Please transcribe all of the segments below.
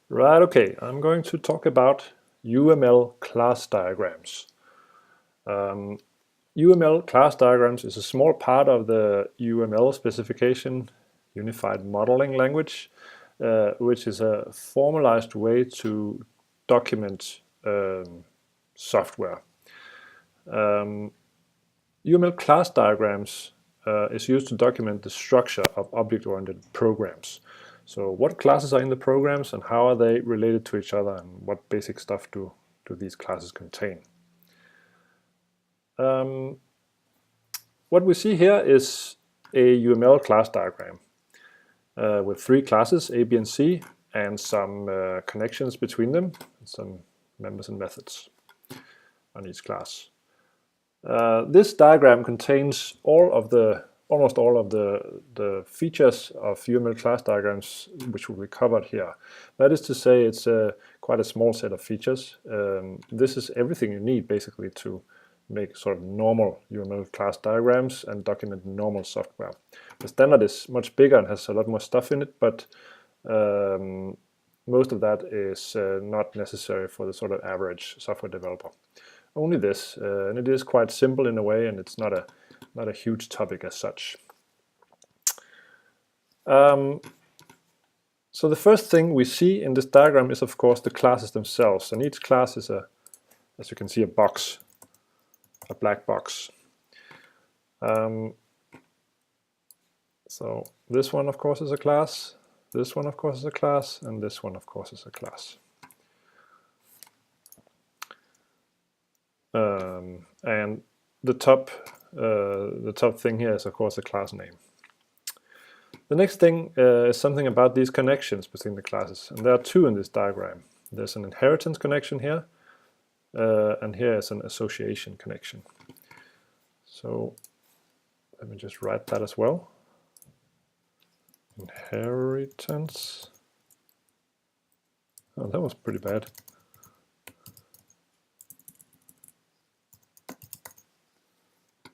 Right, okay, I'm going to talk about UML class diagrams. UML class diagrams is a small part of the UML specification, Unified Modeling Language, which is a formalized way to document software. UML class diagrams is used to document the structure of object-oriented programs. So what classes are in the programs and how are they related to each other, and what basic stuff do these classes contain? What we see here is a UML class diagram with three classes, A, B, and C, and some connections between them, and some members and methods on each class. This diagram contains almost all of the features of UML class diagrams which will be covered here. That is to say, it's quite a small set of features. This is everything you need basically to make sort of normal UML class diagrams and document normal software. The standard is much bigger and has a lot more stuff in it, but most of that is not necessary for the sort of average software developer. Only this, and it is quite simple in a way, and it's not a huge topic as such. So the first thing we see in this diagram is, of course, the classes themselves, and each class is as you can see, a box, a black box. So this one, of course, is a class. This one, of course, is a class, and this one, of course, is a class. And the top thing here is, of course, the class name. The next thing is something about these connections between the classes, and there are two in this diagram. There's an inheritance connection here, and here is an association connection. So let me just write that as well. Inheritance. Oh, that was pretty bad.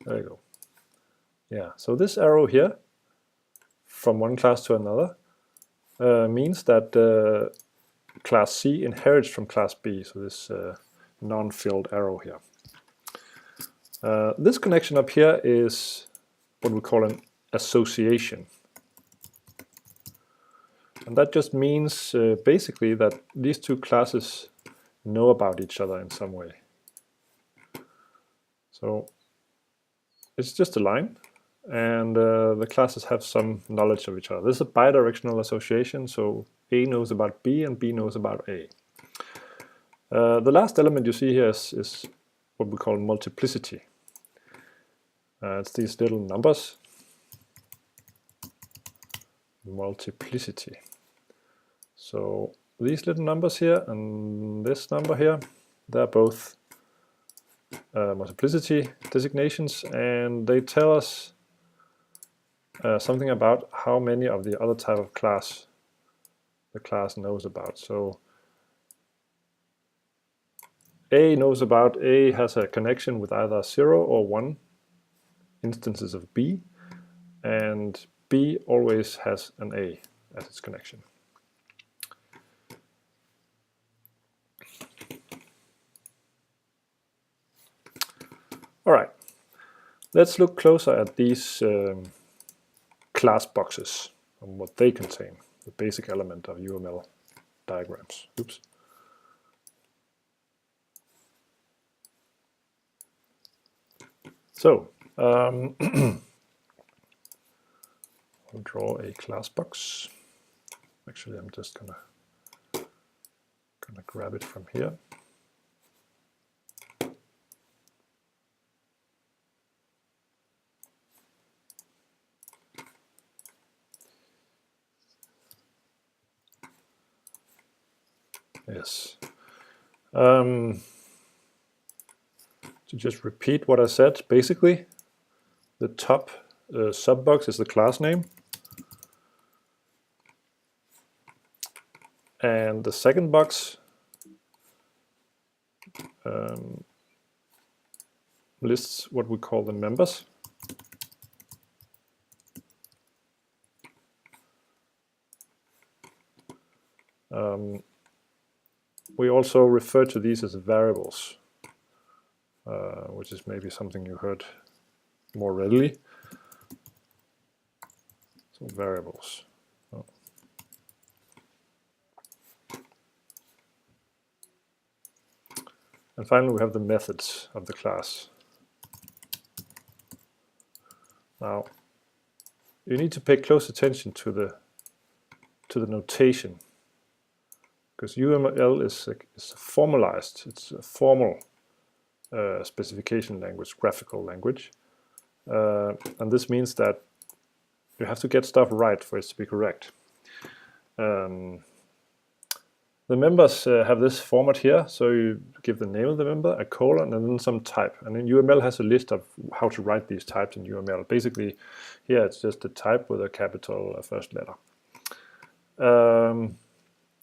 There you go. Yeah, so this arrow here, from one class to another, means that class C inherits from class B, so this non-filled arrow here. This connection up here is what we call an association. And that just means basically that these two classes know about each other in some way. So it's just a line, and the classes have some knowledge of each other. This is a bidirectional association, so A knows about B and B knows about A. The last element you see here is what we call multiplicity. It's these little numbers. Multiplicity. So these little numbers here and this number here, they're both multiplicity designations, and they tell us something about how many of the other type of class the class knows about. So A knows about, A has a connection with either 0 or 1 instances of B, and B always has an A as its connection. All right, let's look closer at these class boxes and what they contain, the basic element of UML diagrams. Oops. So I'll draw a class box. Actually, I'm just gonna grab it from here. Yes. To just repeat what I said, basically, the top subbox is the class name. And the second box lists what we call the members. we also refer to these as variables, which is maybe something you heard more readily. So variables. Oh. And finally, we have the methods of the class. Now, you need to pay close attention to the notation, because UML is formalized. It's a formal specification language, graphical language, and this means that you have to get stuff right for it to be correct. The members have this format here, so you give the name of the member, a colon, and then some type. And then UML has a list of how to write these types in UML. Basically, here it's just a type with a capital first letter. In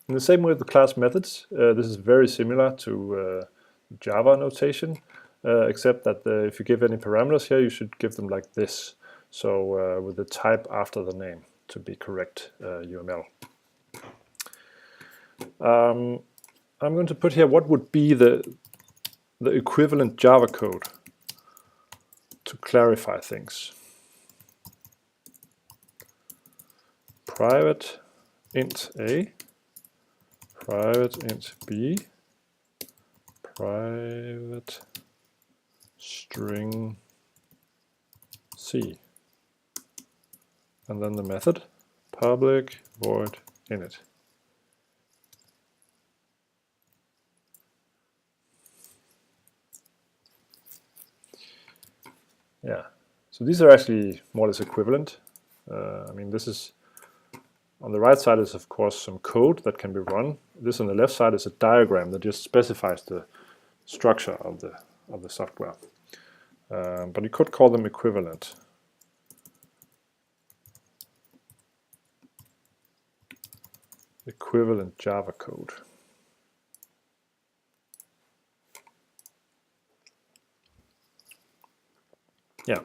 the same way with the class methods, this is very similar to Java notation, except that if you give any parameters here, you should give them like this. So with the type after the name to be correct UML. I'm going to put here what would be the equivalent Java code to clarify things. Private int A, private int B, private string C, and then the method public void init. Yeah, so these are actually more or less equivalent. I mean, this is on the right side is of course some code that can be run. This on the left side is a diagram that just specifies the structure of the software. But you could call them equivalent. Equivalent Java code. Yeah,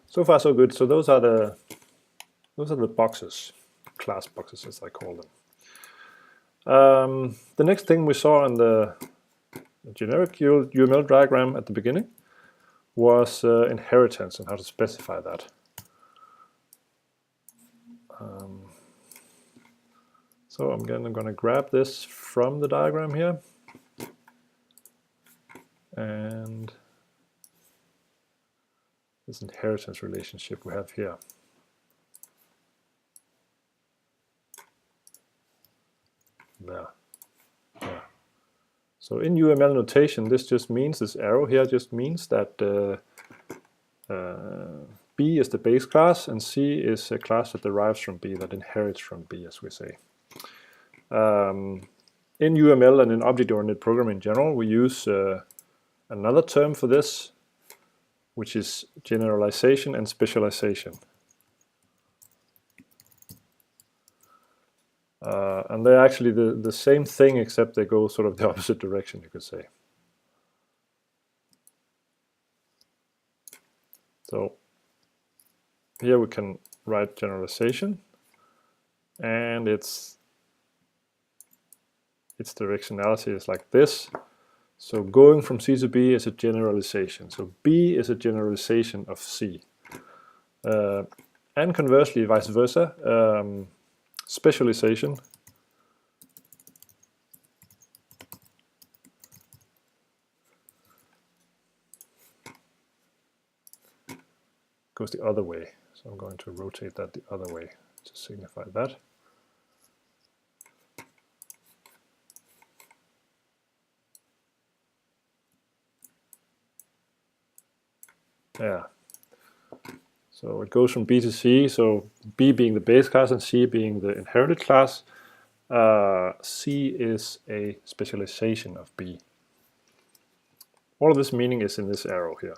so far so good. So those are the boxes, class boxes as I call them. The next thing we saw in the generic UML diagram at the beginning was inheritance and how to specify that. So I'm going to grab this from the diagram here and this inheritance relationship we have here. There. Yeah. So in UML notation, this just means, this arrow here just means that B is the base class and C is a class that derives from B, that inherits from B, as we say. In UML and in object-oriented programming in general, we use another term for this, which is generalization and specialization. And they're actually the same thing, except they go sort of the opposite direction, you could say. So here we can write generalization, and its directionality is like this. So going from C to B is a generalization. So B is a generalization of C. And conversely, vice versa, specialization goes the other way. So I'm going to rotate that the other way to signify that. Yeah. So it goes from B to C, so B being the base class and C being the inherited class. C is a specialization of B. All of this meaning is in this arrow here.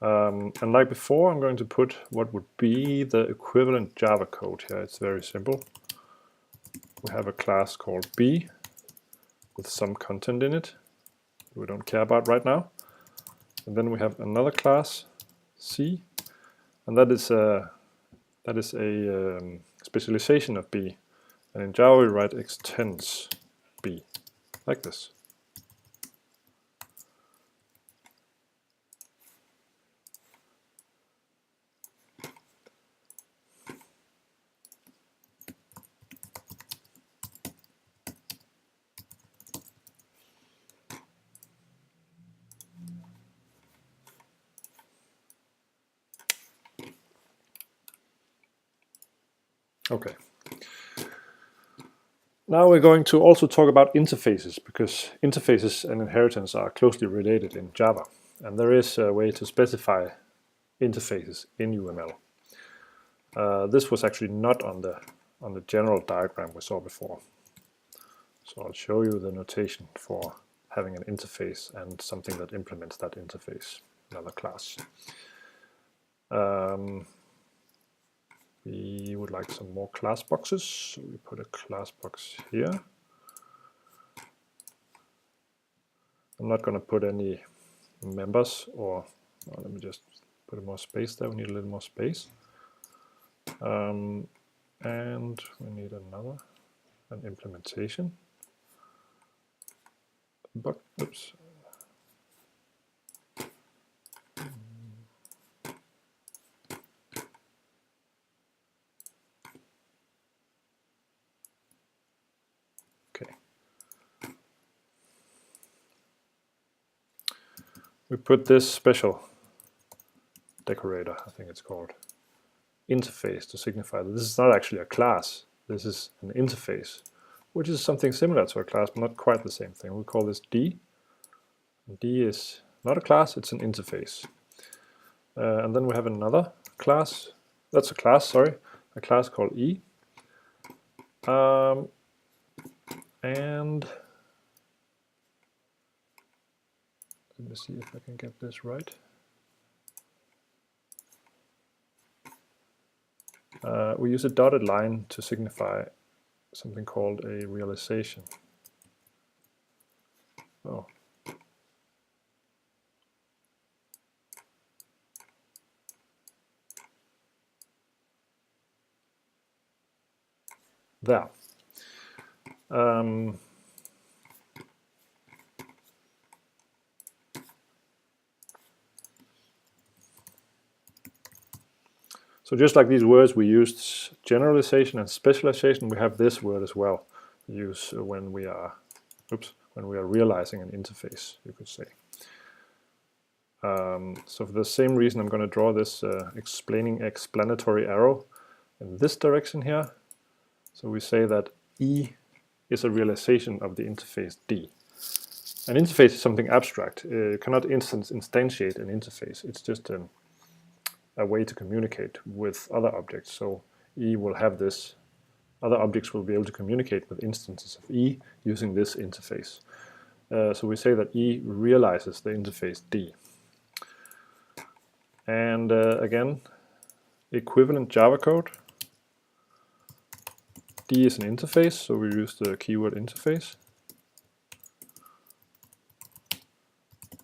And like before, I'm going to put what would be the equivalent Java code here. It's very simple. We have a class called B with some content in it we don't care about right now. And then we have another class, C, and that is a specialization of B. And in Java we write extends B. like this. Okay. Now we're going to also talk about interfaces, because interfaces and inheritance are closely related in Java. And there is a way to specify interfaces in UML. This was actually not on the general diagram we saw before. So I'll show you the notation for having an interface and something that implements that interface, another class. We would like some more class boxes, so we put a class box here. I'm not going to put any members, or let me just put more space there. We need a little more space. And we need an implementation. But, oops. Okay. We put this special decorator, I think it's called, interface, to signify that this is not actually a class. This is an interface, which is something similar to a class, but not quite the same thing. We call this D. D is not a class, it's an interface. And then we have another class. That's a class, sorry. A class called E. And let me see if I can get this right. We use a dotted line to signify something called a realization. Oh. There. So just like these words, we used generalization and specialization. We have this word as well, use when we are, realizing an interface, you could say. So for the same reason, I'm going to draw this explanatory arrow in this direction here. So we say that E is a realization of the interface D. An interface is something abstract. You cannot instantiate an interface. It's just a way to communicate with other objects. So E will have this. Other objects will be able to communicate with instances of E using this interface. So we say that E realizes the interface D. And again, equivalent Java code. D is an interface, so we use the keyword interface.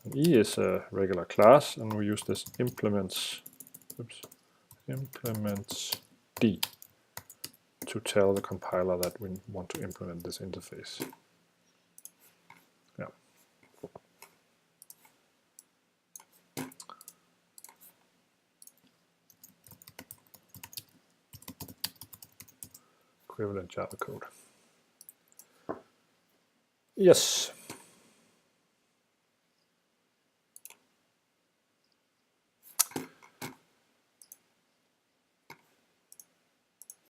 And E is a regular class, and we use this implements D to tell the compiler that we want to implement this interface. Yeah. Equivalent Java code. Yes.